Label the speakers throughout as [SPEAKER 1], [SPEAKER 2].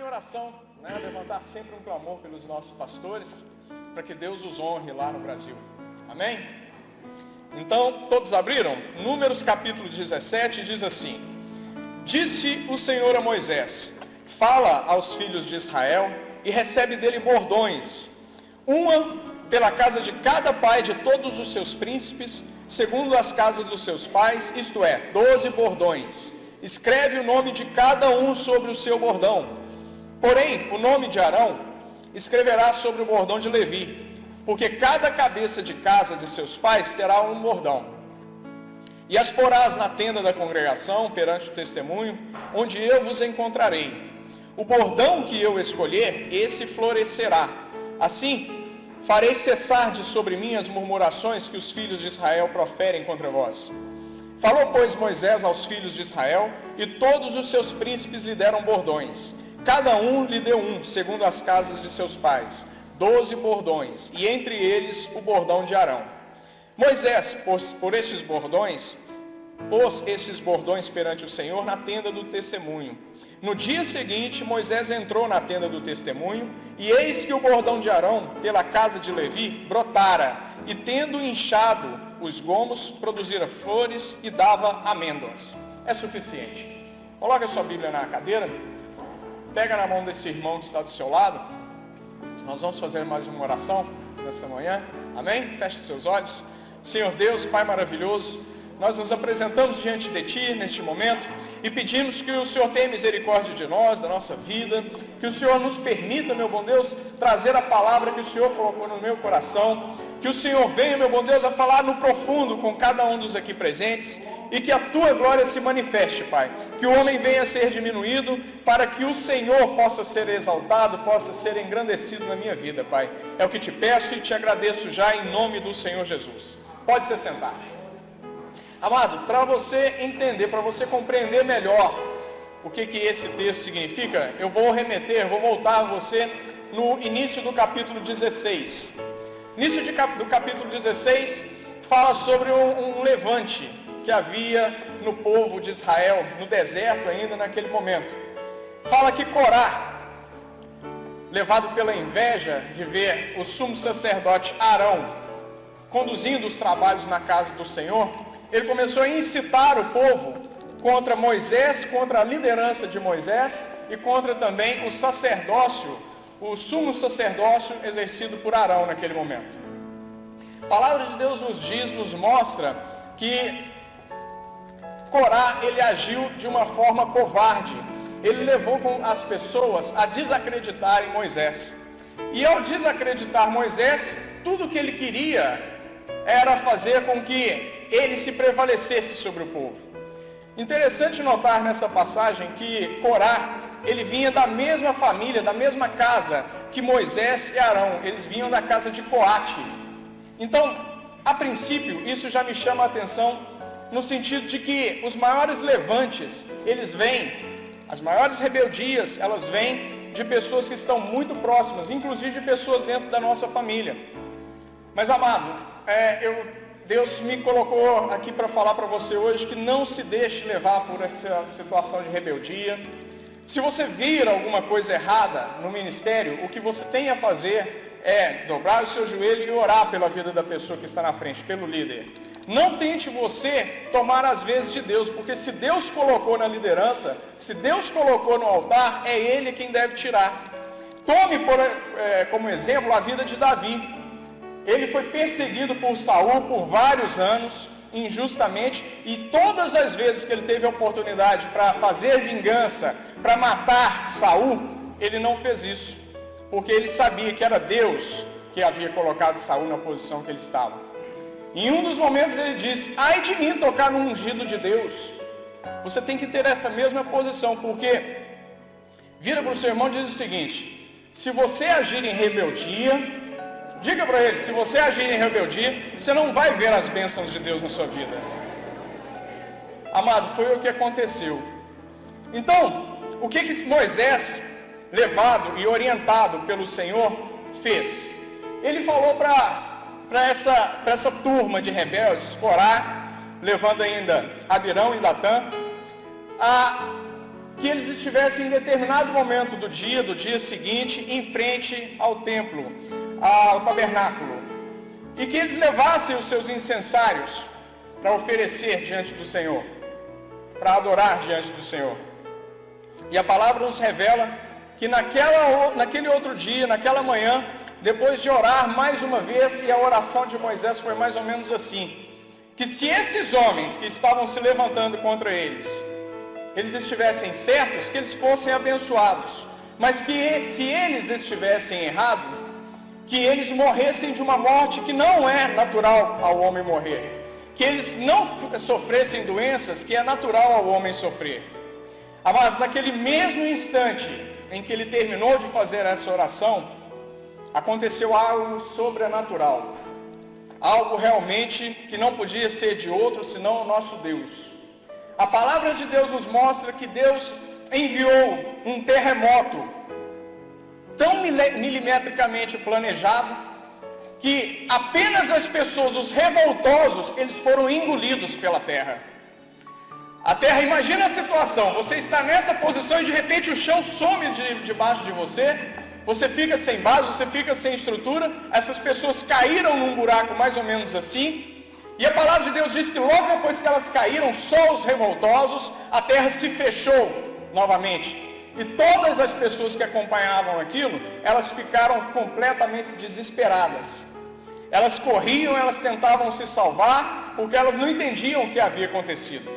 [SPEAKER 1] Em oração, levantar sempre um clamor pelos nossos pastores, para que Deus os honre lá no Brasil. Amém? Então, todos abriram? Números capítulo 17 diz assim: Disse o Senhor a Moisés: Fala aos filhos de Israel e recebe dele bordões, uma pela casa de cada pai de todos os seus príncipes, segundo as casas dos seus pais, isto é, 12 bordões. Escreve o nome de cada um sobre o seu bordão. Porém, o nome de Arão escreverá sobre o bordão de Levi, porque cada cabeça de casa de seus pais terá um bordão. E as porás na tenda da congregação, perante o testemunho, onde eu vos encontrarei. O bordão que eu escolher, esse florescerá. Assim, farei cessar de sobre mim as murmurações que os filhos de Israel proferem contra vós. Falou, pois, Moisés aos filhos de Israel, e todos os seus príncipes lhe deram bordões. Cada um lhe deu um, segundo as casas de seus pais, 12 bordões, e entre eles o bordão de Arão. Moisés, por estes bordões, pôs estes bordões perante o Senhor na tenda do testemunho. No dia seguinte, Moisés entrou na tenda do testemunho, e eis que o bordão de Arão, pela casa de Levi, brotara, e tendo inchado os gomos, produzira flores e dava amêndoas. É suficiente. Coloque a sua Bíblia na cadeira, pega na mão desse irmão que está do seu lado. Nós vamos fazer mais uma oração nessa manhã. Amém? Feche seus olhos. Senhor Deus, Pai maravilhoso, nós nos apresentamos diante de Ti neste momento e pedimos que o Senhor tenha misericórdia de nós, da nossa vida, que o Senhor nos permita, meu bom Deus, trazer a palavra que o Senhor colocou no meu coração, que o Senhor venha, meu bom Deus, a falar no profundo com cada um dos aqui presentes e que a Tua glória se manifeste, Pai. Que o homem venha a ser diminuído para que o Senhor possa ser exaltado, possa ser engrandecido na minha vida, Pai. É o que te peço e te agradeço já em nome do Senhor Jesus. Pode se sentar. Amado, para você entender, para você compreender melhor o que esse texto significa, eu vou voltar a você no início do capítulo 16. Início do capítulo 16 fala sobre um levante que havia no povo de Israel, no deserto ainda naquele momento. Fala que Corá, levado pela inveja de ver o sumo sacerdote Arão conduzindo os trabalhos na casa do Senhor, ele começou a incitar o povo contra Moisés, contra a liderança de Moisés e contra também o sacerdócio, o sumo sacerdócio exercido por Arão naquele momento. A palavra de Deus nos mostra que Corá, ele agiu de uma forma covarde. Ele levou as pessoas a desacreditarem Moisés. E ao desacreditar Moisés, tudo que ele queria era fazer com que ele se prevalecesse sobre o povo. Interessante notar nessa passagem que Corá, ele vinha da mesma família, da mesma casa que Moisés e Arão. Eles vinham da casa de Coate. Então, a princípio, isso já me chama a atenção no sentido de que os maiores levantes, eles vêm, as maiores rebeldias, elas vêm de pessoas que estão muito próximas, inclusive de pessoas dentro da nossa família. Mas, amado, Deus me colocou aqui para falar para você hoje que não se deixe levar por essa situação de rebeldia. Se você vir alguma coisa errada no ministério, o que você tem a fazer é dobrar o seu joelho e orar pela vida da pessoa que está na frente, pelo líder. Não tente você tomar as vezes de Deus, porque se Deus colocou na liderança, se Deus colocou no altar, é Ele quem deve tirar. Tome como exemplo a vida de Davi. Ele foi perseguido por Saul por vários anos, injustamente, e todas as vezes que ele teve a oportunidade para fazer vingança, para matar Saul, ele não fez isso, porque ele sabia que era Deus que havia colocado Saul na posição que ele estava. Em um dos momentos ele disse: ai de mim tocar no ungido de Deus. Você tem que ter essa mesma posição, porque vira para o seu irmão e diz o seguinte: se você agir em rebeldia, diga para ele, se você agir em rebeldia, você não vai ver as bênçãos de Deus na sua vida. Amado, foi o que aconteceu. Então, o que Moisés, levado e orientado pelo Senhor, fez? Ele falou para essa turma de rebeldes, Corá, levando ainda Abirão e Datã, a que eles estivessem em determinado momento do dia seguinte, em frente ao templo, ao tabernáculo, e que eles levassem os seus incensários para oferecer diante do Senhor, para adorar diante do Senhor. E a palavra nos revela que naquele outro dia, naquela manhã, depois de orar mais uma vez, e a oração de Moisés foi mais ou menos assim, que se esses homens que estavam se levantando contra eles estivessem certos, que eles fossem abençoados, mas que se eles estivessem errados, que eles morressem de uma morte que não é natural ao homem morrer, que eles não sofressem doenças que é natural ao homem sofrer. Mas naquele mesmo instante em que ele terminou de fazer essa oração, aconteceu algo sobrenatural, algo realmente que não podia ser de outro senão o nosso Deus. A palavra de Deus nos mostra que Deus enviou um terremoto tão milimetricamente planejado, que apenas as pessoas, os revoltosos, eles foram engolidos pela terra. A terra, imagina a situação, você está nessa posição e de repente o chão some debaixo de você, você fica sem base, você fica sem estrutura, essas pessoas caíram num buraco mais ou menos assim, e a palavra de Deus diz que logo depois que elas caíram, só os revoltosos, a terra se fechou novamente. E todas as pessoas que acompanhavam aquilo, elas ficaram completamente desesperadas. Elas corriam, elas tentavam se salvar, porque elas não entendiam o que havia acontecido.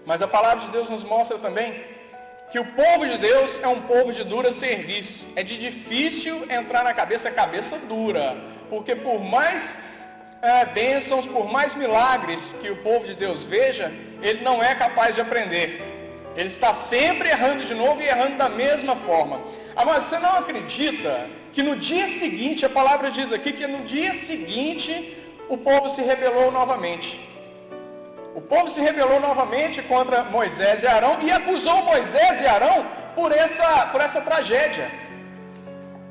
[SPEAKER 1] Mas a palavra de Deus nos mostra também que o povo de Deus é um povo de dura cerviz. É de difícil entrar na cabeça dura, porque por mais bênçãos, por mais milagres que o povo de Deus veja, ele não é capaz de aprender. Ele está sempre errando de novo e errando da mesma forma. Mas você não acredita que no dia seguinte, a palavra diz aqui que no dia seguinte o povo se rebelou novamente. O povo se rebelou novamente contra Moisés e Arão e acusou Moisés e Arão por essa tragédia.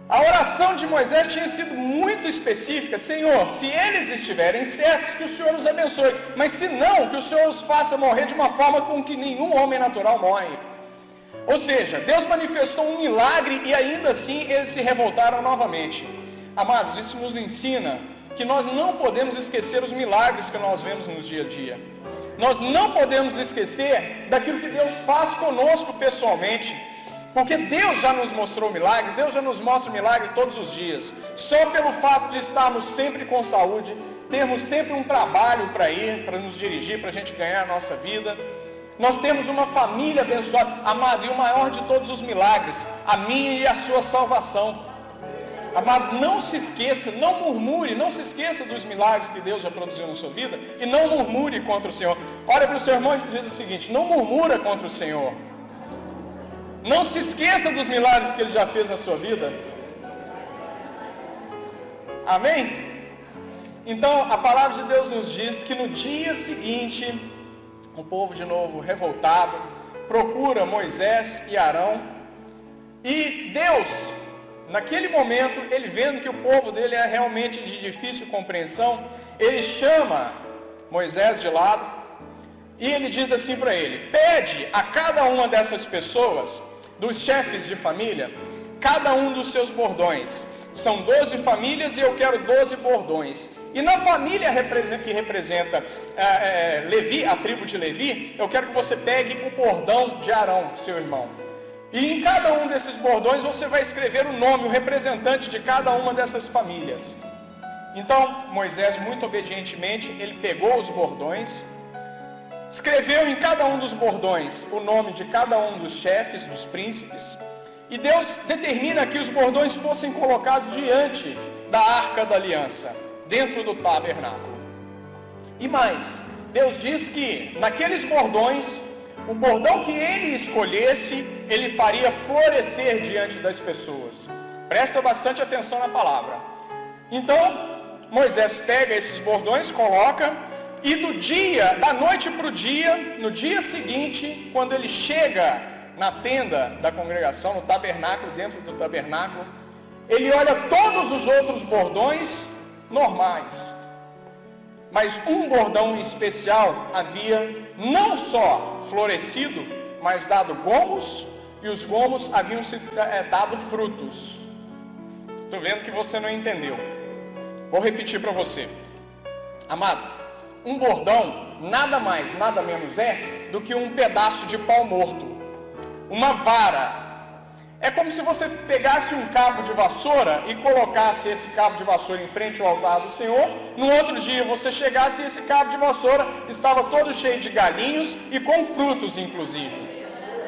[SPEAKER 1] A oração de Moisés tinha sido muito específica: Senhor, se eles estiverem certos, que o Senhor os abençoe, mas se não, que o Senhor os faça morrer de uma forma com que nenhum homem natural morre. Ou seja, Deus manifestou um milagre e ainda assim eles se revoltaram novamente. Amados, isso nos ensina que nós não podemos esquecer os milagres que nós vemos no dia a dia. Nós não podemos esquecer daquilo que Deus faz conosco pessoalmente. Porque Deus já nos mostrou milagre, Deus já nos mostra milagre todos os dias. Só pelo fato de estarmos sempre com saúde, termos sempre um trabalho para ir, para nos dirigir, para a gente ganhar a nossa vida. Nós temos uma família abençoada. Amado, e o maior de todos os milagres, a minha e a sua salvação. Amado, não se esqueça, não murmure, não se esqueça dos milagres que Deus já produziu na sua vida e não murmure contra o Senhor. Olha para o seu irmão e diz o seguinte: não murmura contra o Senhor. Não se esqueça dos milagres que Ele já fez na sua vida. Amém? Então, a palavra de Deus nos diz que no dia seguinte, o povo de novo revoltado, procura Moisés e Arão. E Deus, naquele momento, Ele vendo que o povo dele é realmente de difícil compreensão, Ele chama Moisés de lado e Ele diz assim para ele: pede a cada uma dessas pessoas, dos chefes de família, cada um dos seus bordões. São 12 famílias e eu quero 12 bordões. E na família que representa Levi, a tribo de Levi, eu quero que você pegue o bordão de Arão, seu irmão. E em cada um desses bordões você vai escrever o nome, o representante de cada uma dessas famílias. Então, Moisés, muito obedientemente, ele pegou os bordões, escreveu em cada um dos bordões o nome de cada um dos chefes, dos príncipes, e Deus determina que os bordões fossem colocados diante da Arca da Aliança, dentro do tabernáculo. E mais, Deus diz que naqueles bordões, o bordão que ele escolhesse, ele faria florescer diante das pessoas. Presta bastante atenção na palavra. Então, Moisés pega esses bordões, coloca. E da noite para o dia, no dia seguinte, quando ele chega na tenda da congregação, no tabernáculo, dentro do tabernáculo, ele olha todos os outros bordões normais. Mas um bordão especial havia não só florescido, mais dado gomos, e os gomos haviam se dado frutos. Estou vendo que você não entendeu. Vou repetir para você. Amado, um bordão nada mais, nada menos é do que um pedaço de pau morto. Uma vara. É como se você pegasse um cabo de vassoura e colocasse esse cabo de vassoura em frente ao altar do Senhor. No outro dia você chegasse e esse cabo de vassoura estava todo cheio de galinhos e com frutos, inclusive.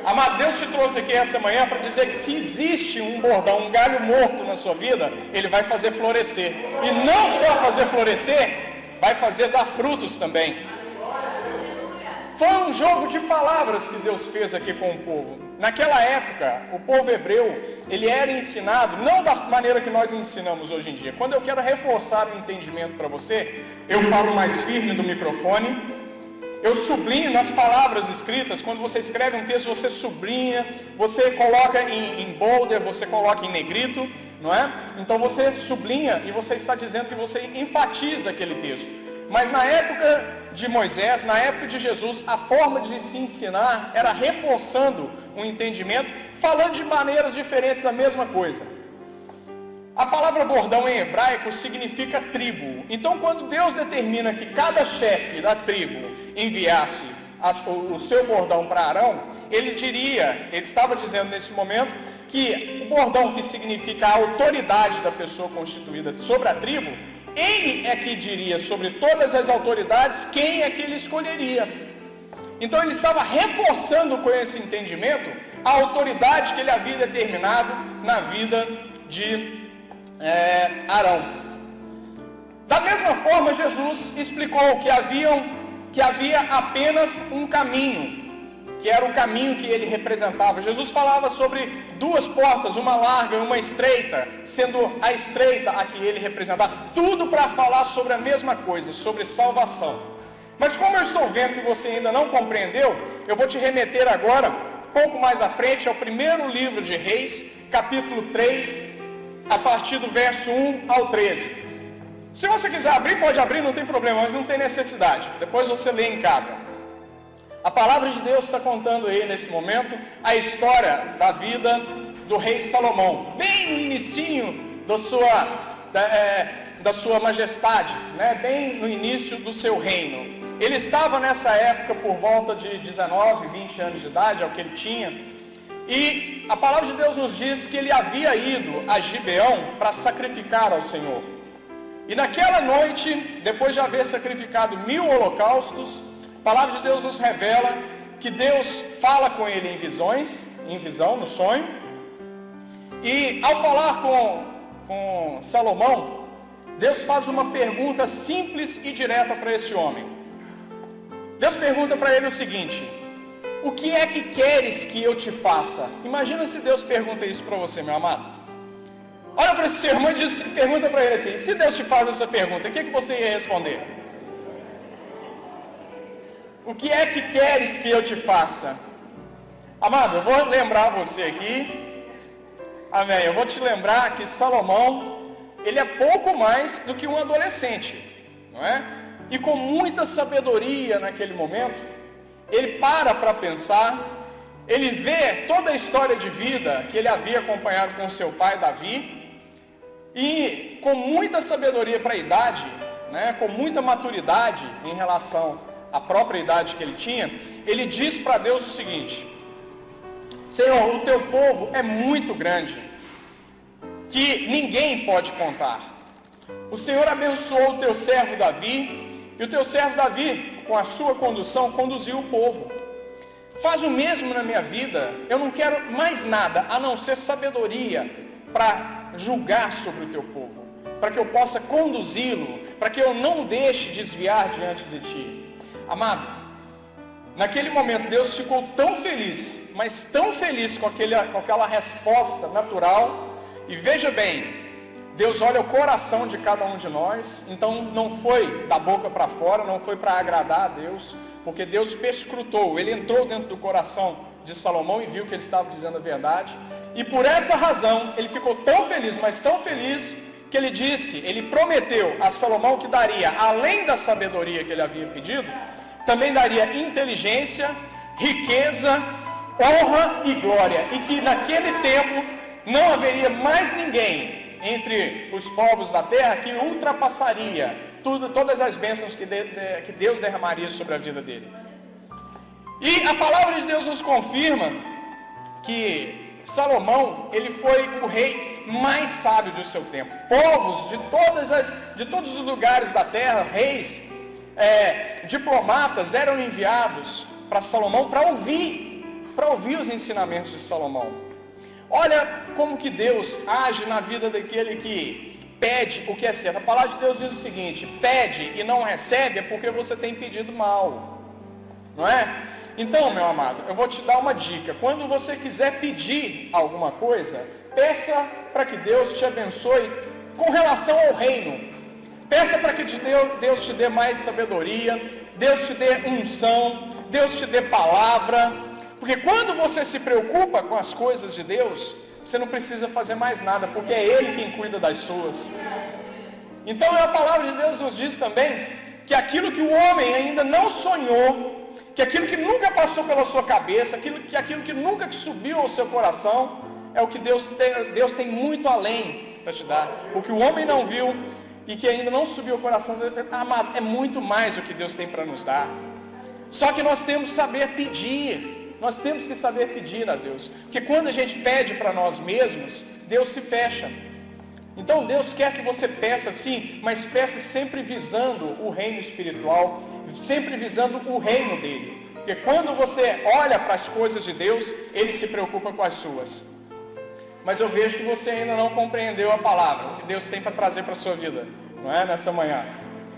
[SPEAKER 1] Amado, Deus te trouxe aqui essa manhã para dizer que se existe um bordão, um galho morto na sua vida, Ele vai fazer florescer. E não só fazer florescer, vai fazer dar frutos também. Foi um jogo de palavras que Deus fez aqui com o povo. Naquela época, o povo hebreu, ele era ensinado, não da maneira que nós ensinamos hoje em dia. Quando eu quero reforçar o entendimento para você, eu falo mais firme do microfone, eu sublinho nas palavras escritas. Quando você escreve um texto, você sublinha, você coloca em boulder, você coloca em negrito, não é? Então você sublinha e você está dizendo que você enfatiza aquele texto. Mas na época de Moisés, na época de Jesus, a forma de se ensinar era reforçando o entendimento, falando de maneiras diferentes a mesma coisa. A palavra bordão em hebraico significa tribo. Então, quando Deus determina que cada chefe da tribo enviasse o seu bordão para Arão, ele estava dizendo nesse momento que o bordão, que significa a autoridade da pessoa constituída sobre a tribo, ele é que diria sobre todas as autoridades quem é que ele escolheria. Então ele estava reforçando com esse entendimento a autoridade que ele havia determinado na vida de Arão. Da mesma forma, Jesus explicou que havia apenas um caminho, que era o caminho que ele representava. Jesus falava sobre duas portas, uma larga e uma estreita, sendo a estreita a que ele representava. Tudo para falar sobre a mesma coisa, sobre salvação. Mas como eu estou vendo que você ainda não compreendeu, eu vou te remeter agora, pouco mais à frente, ao primeiro livro de Reis, capítulo 3, a partir do verso 1 ao 13. Se você quiser abrir, pode abrir, não tem problema, mas não tem necessidade. Depois você lê em casa. A palavra de Deus está contando aí nesse momento a história da vida do rei Salomão, bem no inicinho da sua majestade, né? Bem no início do seu reino. Ele estava nessa época por volta de 19, 20 anos de idade, é o que ele tinha, e a palavra de Deus nos diz que ele havia ido a Gibeão para sacrificar ao Senhor. E naquela noite, depois de haver sacrificado 1000 holocaustos, a palavra de Deus nos revela que Deus fala com ele em visão, no sonho. E ao falar com Salomão, Deus faz uma pergunta simples e direta para esse homem. Deus pergunta para ele o seguinte: o que é que queres que eu te faça? Imagina se Deus pergunta isso para você, meu amado. Olha para esse seu irmão e pergunta para ele assim: se Deus te faz essa pergunta, o que você ia responder? O que é que queres que eu te faça? Amado, eu vou lembrar você aqui, amém, eu vou te lembrar que Salomão, ele é pouco mais do que um adolescente, não é? E com muita sabedoria naquele momento, ele para pensar, ele vê toda a história de vida que ele havia acompanhado com seu pai Davi, e com muita sabedoria para a idade, né, com muita maturidade em relação a própria idade que ele tinha, ele diz para Deus o seguinte: Senhor, o teu povo é muito grande, que ninguém pode contar. O Senhor abençoou o teu servo Davi, e o teu servo Davi, com a sua condução, conduziu o povo. Faz o mesmo na minha vida. Eu não quero mais nada a não ser sabedoria para julgar sobre o teu povo, para que eu possa conduzi-lo, para que eu não deixe desviar diante de ti. Amado, naquele momento Deus ficou tão feliz, mas tão feliz com aquela resposta natural. E veja bem, Deus olha o coração de cada um de nós. Então não foi da boca para fora, não foi para agradar a Deus, porque Deus perscrutou, ele entrou dentro do coração de Salomão e viu que ele estava dizendo a verdade. E por essa razão ele ficou tão feliz, mas tão feliz, que ele prometeu a Salomão que daria, além da sabedoria que ele havia pedido, também daria inteligência, riqueza honra e glória, e que naquele tempo não haveria mais ninguém entre os povos da terra que ultrapassaria todas as bênçãos que Deus derramaria sobre a vida dele. E a palavra de Deus nos confirma que Salomão, ele foi o rei mais sábio do seu tempo. Povos de todos os lugares da terra, reis, diplomatas eram enviados para Salomão para ouvir os ensinamentos de Salomão. Olha como que Deus age na vida daquele que pede o que é certo. A palavra de Deus diz o seguinte: pede e não recebe é porque você tem pedido mal, não é? Então, meu amado, eu vou te dar uma dica. Quando você quiser pedir alguma coisa, peça para que Deus te abençoe com relação ao reino. Peça para que Deus te dê mais sabedoria, Deus te dê unção, Deus te dê palavra. Porque quando você se preocupa com as coisas de Deus, você não precisa fazer mais nada, porque é Ele quem cuida das suas. Então a palavra de Deus nos diz também que aquilo que o homem ainda não sonhou, que aquilo que nunca passou pela sua cabeça, aquilo que nunca te subiu ao seu coração, é o que Deus tem muito além para te dar. O que o homem não viu e que ainda não subiu ao coração, amado, é muito mais o que Deus tem para nos dar. Só que nós temos que saber pedir. Nós temos que saber pedir a Deus. Porque quando a gente pede para nós mesmos, Deus se fecha. Então Deus quer que você peça sim, mas peça sempre visando o reino espiritual, sempre visando o reino dele. Porque quando você olha para as coisas de Deus, Ele se preocupa com as suas. Mas eu vejo que você ainda não compreendeu a palavra, o que Deus tem para trazer para a sua vida, não é? Nessa manhã.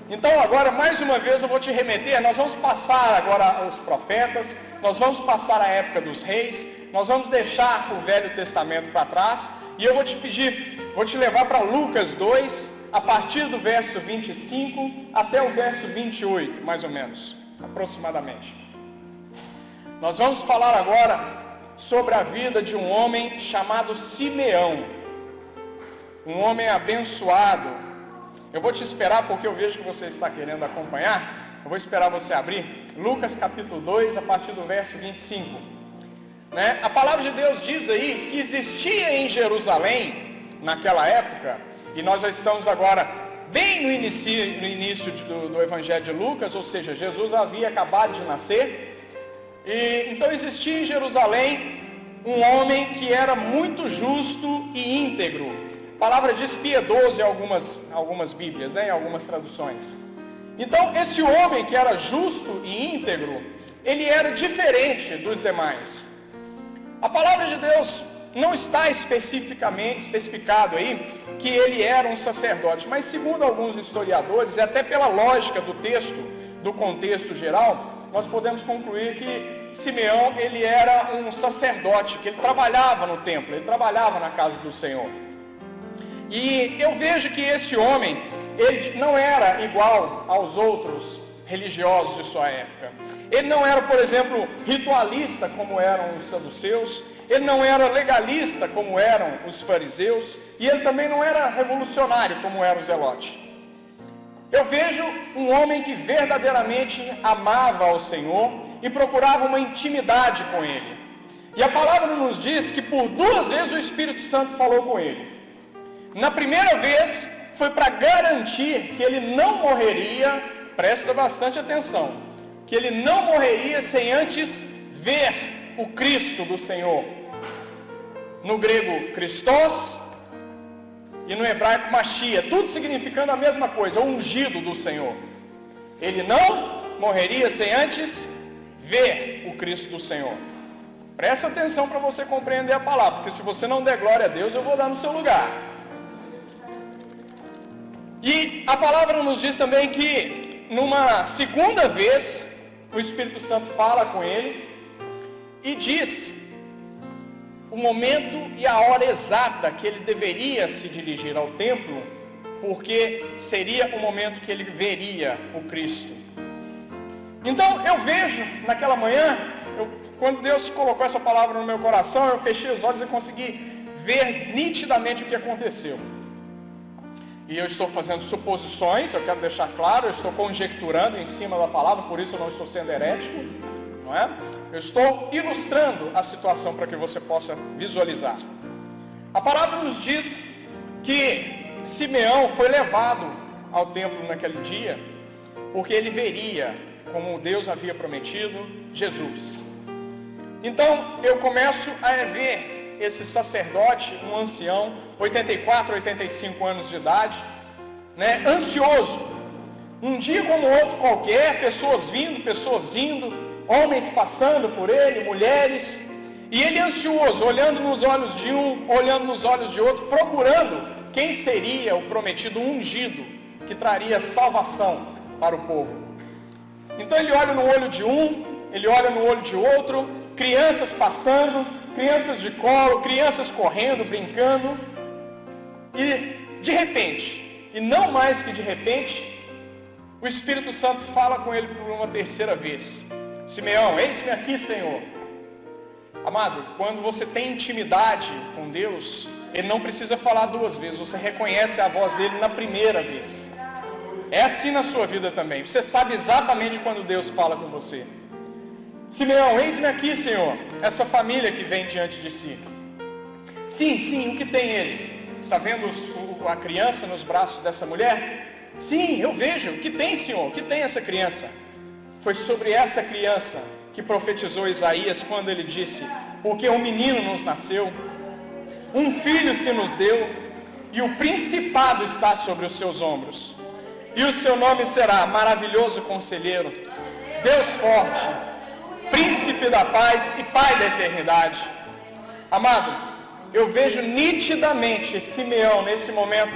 [SPEAKER 1] Então agora, mais uma vez, eu vou te remeter, nós vamos passar agora os profetas, nós vamos passar a época dos reis, nós vamos deixar o Velho Testamento para trás, e eu vou te pedir, vou te levar para Lucas 2, a partir do verso 25 até o verso 28, mais ou menos, aproximadamente. Nós vamos falar agora sobre a vida de um homem chamado Simeão, um homem abençoado. Eu vou te esperar porque eu vejo que você está querendo acompanhar. Eu vou esperar você abrir Lucas capítulo 2, a partir do verso 25. A palavra de Deus diz aí que existia em Jerusalém, naquela época, e nós já estamos agora bem no início do Evangelho de Lucas, ou seja, Jesus havia acabado de nascer. E então existia em Jerusalém um homem que era muito justo e íntegro. A palavra diz piedoso em algumas Bíblias, em algumas traduções. Então, esse homem que era justo e íntegro, ele era diferente dos demais. A palavra de Deus não está especificado aí que ele era um sacerdote, mas segundo alguns historiadores, e até pela lógica do texto, do contexto geral, nós podemos concluir que Simeão, ele era um sacerdote, que ele trabalhava no templo, ele trabalhava na casa do Senhor. E eu vejo que esse homem, ele não era igual aos outros religiosos de sua época. Ele não era, por exemplo, ritualista como eram os saduceus, ele não era legalista como eram os fariseus, e ele também não era revolucionário como eram os zelotes. Eu vejo um homem que verdadeiramente amava ao Senhor e procurava uma intimidade com Ele. E a palavra nos diz que por 2 vezes o Espírito Santo falou com ele. Na primeira vez foi para garantir que ele não morreria, presta bastante atenção, que ele não morreria sem antes ver o Cristo do Senhor. No grego, Christos, e no hebraico, Machia, tudo significando a mesma coisa, o ungido do Senhor. Ele não morreria sem antes ver o Cristo do Senhor. Presta atenção para você compreender a palavra, porque se você não der glória a Deus, eu vou dar no seu lugar. E a palavra nos diz também que numa segunda vez o Espírito Santo fala com ele e diz o momento e a hora exata que ele deveria se dirigir ao templo, porque seria o momento que ele veria o Cristo. Então eu vejo naquela manhã, quando Deus colocou essa palavra no meu coração, eu fechei os olhos e consegui ver nitidamente o que aconteceu. E eu estou fazendo suposições, eu quero deixar claro, eu estou conjecturando em cima da palavra, por isso eu não estou sendo herético, não é? Eu estou ilustrando a situação para que você possa visualizar. A palavra nos diz que Simeão foi levado ao templo naquele dia, porque ele veria, como Deus havia prometido, Jesus. Então eu começo a ver esse sacerdote, um ancião, 84, 85 anos de idade, ansioso. Um dia como outro qualquer, pessoas vindo, pessoas indo, homens passando por ele, mulheres, e ele ansioso, olhando nos olhos de um, olhando nos olhos de outro, procurando quem seria o prometido ungido, que traria salvação para o povo. Então ele olha no olho de um, ele olha no olho de outro, crianças passando, crianças de colo, crianças correndo, brincando, e de repente, e não mais que de repente, o Espírito Santo fala com ele por uma terceira vez: Simeão, eis-me aqui, Senhor. Amado, quando você tem intimidade com Deus, Ele não precisa falar duas vezes, você reconhece a voz dele na primeira vez. É assim na sua vida também, você sabe exatamente quando Deus fala com você. Simeão, eis-me aqui, Senhor, essa família que vem diante de si. Sim, o que tem ele? Está vendo a criança nos braços dessa mulher? Sim, eu vejo. O que tem, Senhor? O que tem essa criança? Foi sobre essa criança que profetizou Isaías quando ele disse: porque um menino nos nasceu, um filho se nos deu, e o principado está sobre os seus ombros. E o seu nome será Maravilhoso Conselheiro, Deus Forte, Príncipe da Paz e Pai da Eternidade. Amado, eu vejo nitidamente Simeão nesse momento,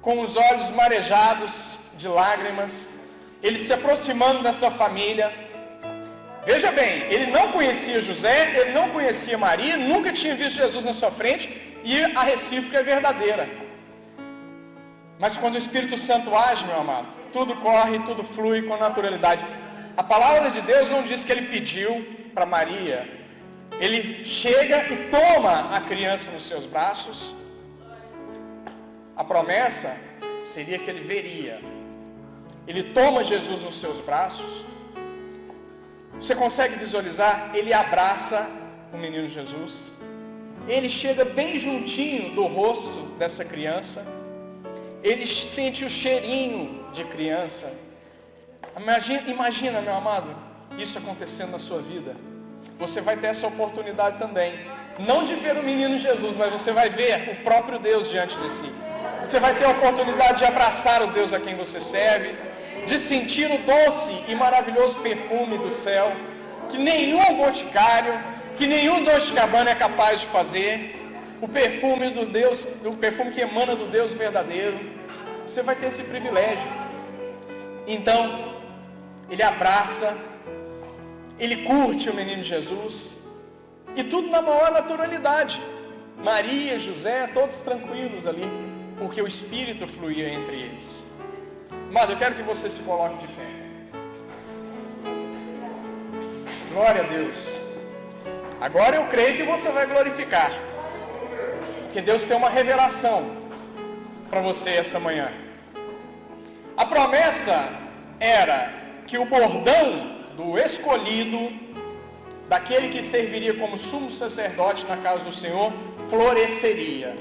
[SPEAKER 1] com os olhos marejados de lágrimas, ele se aproximando dessa família. Veja bem, ele não conhecia José, ele não conhecia Maria, nunca tinha visto Jesus na sua frente, e a recíproca é verdadeira. Mas quando o Espírito Santo age, meu amado, tudo corre, tudo flui com naturalidade. A palavra de Deus não diz que ele pediu para Maria. Ele chega e toma a criança nos seus braços. A promessa seria que ele veria. Ele toma Jesus nos seus braços. Você consegue visualizar? Ele abraça o menino Jesus. Ele chega bem juntinho do rosto dessa criança. Ele sente o cheirinho de criança. Imagina, meu amado, isso acontecendo na sua vida. Você vai ter essa oportunidade também. Não de ver o menino Jesus, mas você vai ver o próprio Deus diante de si. Você vai ter a oportunidade de abraçar o Deus a quem você serve, de sentir o doce e maravilhoso perfume do céu, que nenhum boticário, que nenhum Dolce & Gabbana é capaz de fazer. O perfume do Deus, o perfume que emana do Deus verdadeiro. Você vai ter esse privilégio. Então, ele abraça, ele curte o menino Jesus, e tudo na maior naturalidade. Maria, José, todos tranquilos ali, porque o Espírito fluía entre eles. Mas eu quero que você se coloque de pé. Glória a Deus. Agora eu creio que você vai glorificar, porque Deus tem uma revelação para você essa manhã. A promessa era que o bordão do escolhido, daquele que serviria como sumo sacerdote na casa do Senhor, floresceria.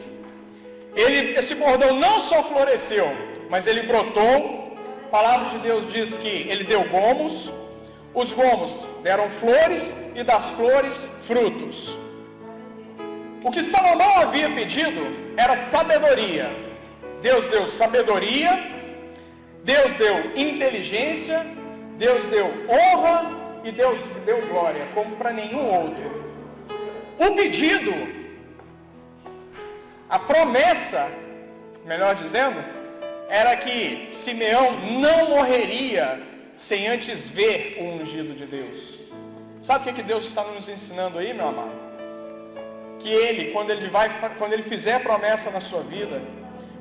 [SPEAKER 1] Esse bordão não só floresceu, mas ele brotou. A palavra de Deus diz que ele deu gomos, os gomos deram flores e das flores frutos. O que Salomão havia pedido era sabedoria. Deus deu sabedoria, Deus deu inteligência, Deus deu honra e Deus deu glória, como para nenhum outro. O pedido, a promessa, melhor dizendo, era que Simeão não morreria sem antes ver o ungido de Deus. Sabe o que Deus está nos ensinando aí, meu amado? Que Ele, quando Ele fizer promessa na sua vida,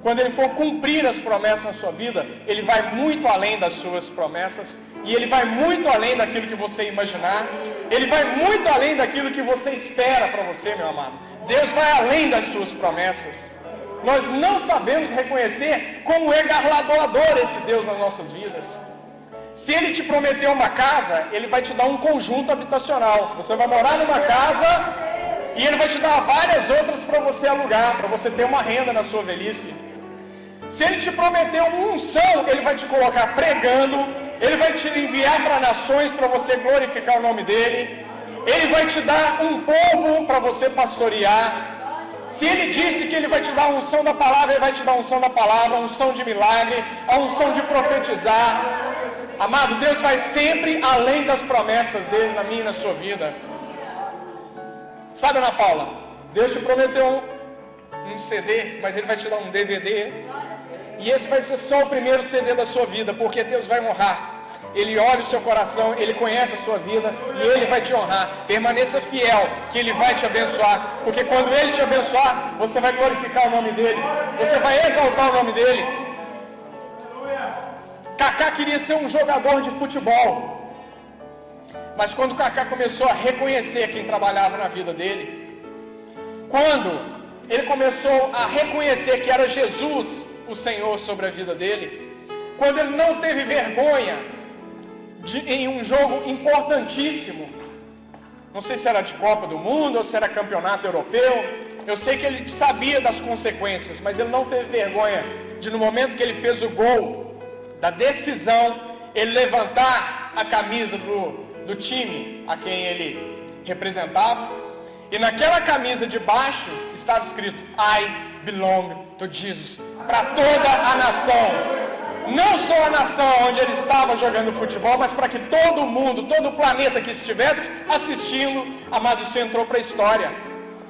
[SPEAKER 1] quando Ele for cumprir as promessas na sua vida, Ele vai muito além das suas promessas, e Ele vai muito além daquilo que você imaginar, Ele vai muito além daquilo que você espera para você, meu amado. Deus vai além das suas promessas. Nós não sabemos reconhecer como é galardoador esse Deus nas nossas vidas. Se ele te prometeu uma casa, ele vai te dar um conjunto habitacional. Você vai morar numa casa e ele vai te dar várias outras para você alugar, para você ter uma renda na sua velhice. Se ele te prometeu uma unção, ele vai te colocar pregando, ele vai te enviar para nações para você glorificar o nome dele, ele vai te dar um povo para você pastorear. Se ele disse que ele vai te dar a unção da palavra, ele vai te dar a unção da palavra, a unção de milagre, a unção de profetizar. Amado, Deus vai sempre além das promessas dele na minha e na sua vida. Sabe, Ana Paula, Deus te prometeu um CD, mas ele vai te dar um DVD. E esse vai ser só o primeiro CD da sua vida, porque Deus vai honrar. Ele olha o seu coração, ele conhece a sua vida e ele vai te honrar. Permaneça fiel, que ele vai te abençoar. Porque quando ele te abençoar, você vai glorificar o nome dele. Você vai exaltar o nome dele. Kaká queria ser um jogador de futebol. Mas quando Kaká começou a reconhecer quem trabalhava na vida dele, quando ele começou a reconhecer que era Jesus o Senhor sobre a vida dele, quando ele não teve vergonha em um jogo importantíssimo, não sei se era de Copa do Mundo ou se era campeonato europeu, eu sei que ele sabia das consequências, mas ele não teve vergonha de, no momento que ele fez o gol da decisão, ele levantar a camisa do time a quem ele representava, e naquela camisa de baixo estava escrito I belong to Jesus, para toda a nação, não só a nação onde ele estava jogando futebol, mas para que todo mundo, todo o planeta que estivesse assistindo. Amado, isso entrou para a história.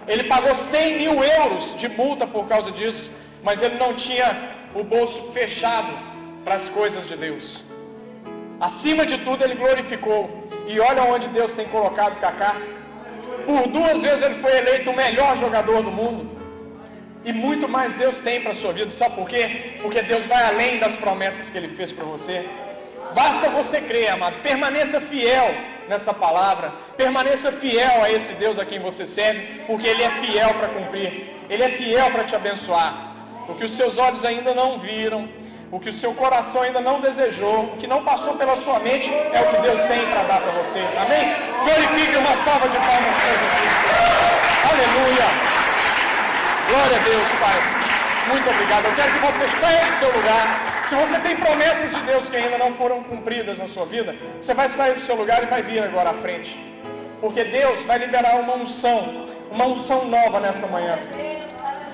[SPEAKER 1] Ele pagou 100 mil euros de multa por causa disso, mas ele não tinha o bolso fechado para as coisas de Deus. Acima de tudo, ele glorificou. E olha onde Deus tem colocado Kaká. Por 2 vezes ele foi eleito o melhor jogador do mundo. E muito mais Deus tem para a sua vida. Sabe por quê? Porque Deus vai além das promessas que ele fez para você. Basta você crer, amado. Permaneça fiel nessa palavra. Permaneça fiel a esse Deus a quem você serve, porque ele é fiel para cumprir. Ele é fiel para te abençoar. O que os seus olhos ainda não viram, o que o seu coração ainda não desejou, o que não passou pela sua mente, é o que Deus tem para dar para você. Amém? Glorifique, uma salva de palmas para Jesus. Aleluia! Glória a Deus, Pai. Muito obrigado. Eu quero que você saia do seu lugar. Se você tem promessas de Deus que ainda não foram cumpridas na sua vida, você vai sair do seu lugar e vai vir agora à frente. Porque Deus vai liberar uma unção nova nessa manhã.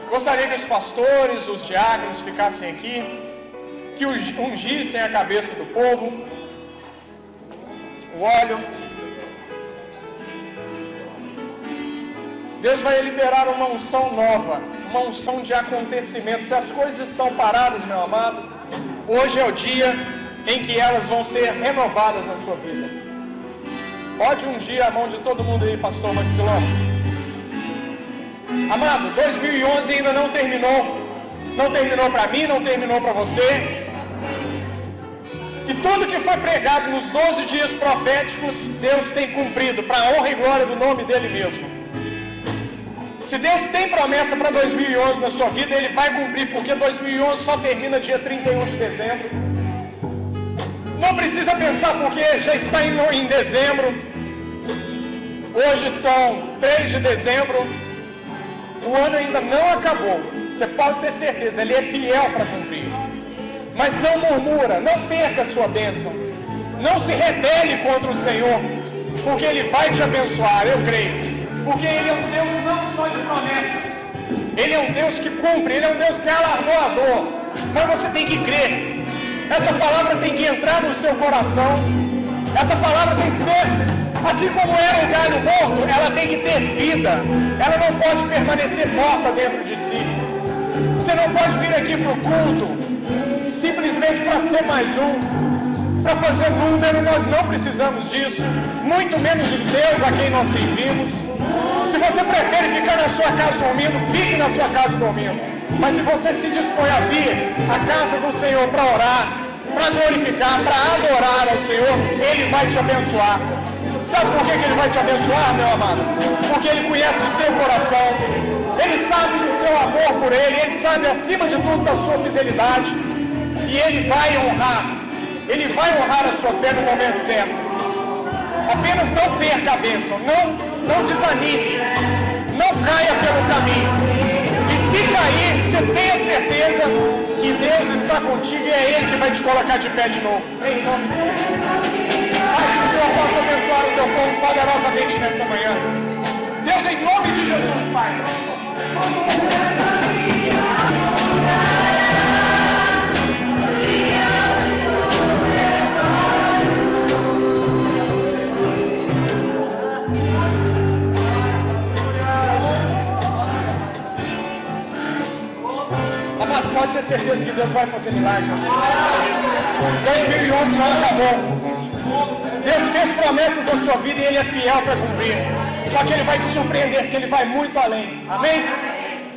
[SPEAKER 1] Gostaria que os pastores, os diáconos ficassem aqui, que ungissem a cabeça do povo, o óleo. Deus vai liberar uma unção nova, uma unção de acontecimento. Se as coisas estão paradas, meu amado, hoje é o dia em que elas vão ser renovadas na sua vida. Pode ungir a mão de todo mundo aí, pastor Maxilão. Amado, 2011 ainda não terminou. Não terminou para mim, não terminou para você. E tudo que foi pregado nos 12 dias proféticos, Deus tem cumprido, para a honra e glória do nome dele mesmo. Se Deus tem promessa para 2011 na sua vida, ele vai cumprir, porque 2011 só termina dia 31 de dezembro. Não precisa pensar porque já está em dezembro. Hoje são 3 de dezembro. O ano ainda não acabou. Você pode ter certeza, ele é fiel para cumprir. Mas não murmura, não perca a sua bênção. Não se rebele contra o Senhor, porque ele vai te abençoar, eu creio. Porque ele é um Deus não só de promessas. Ele é um Deus que cumpre, ele é um Deus galardoador. Mas você tem que crer. Essa palavra tem que entrar no seu coração. Essa palavra tem que ser, assim como era um galho morto, ela tem que ter vida. Ela não pode permanecer morta dentro de si. Você não pode vir aqui para o culto simplesmente para ser mais um, para fazer número. Nós não precisamos disso, muito menos de Deus a quem nós servimos. Se você prefere ficar na sua casa dormindo, fique na sua casa dormindo. Mas se você se dispõe a vir à casa do Senhor para orar, para glorificar, para adorar ao Senhor, ele vai te abençoar. Sabe por que ele vai te abençoar, meu amado? Porque ele conhece o seu coração, ele sabe do seu amor por ele, ele sabe acima de tudo da sua fidelidade, e ele vai honrar Ele vai honrar a sua fé no momento certo. Apenas não perca a bênção, não desanime, não caia pelo caminho. E se cair, você tenha certeza que Deus está contigo e é Ele que vai te colocar de pé de novo. Em nome de Jesus. Pai, que o Senhor possa abençoar o teu povo poderosamente nessa manhã. Deus, em nome de Jesus, Pai. Amado, pode ter certeza que Deus vai fazer milagres. 2011 não acabou. Deus fez promessas na sua vida e Ele é fiel para cumprir. Só que Ele vai te surpreender, porque Ele vai muito além. Amém?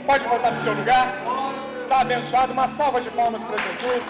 [SPEAKER 1] Pode voltar para o seu lugar. Está abençoado. Uma salva de palmas para Jesus.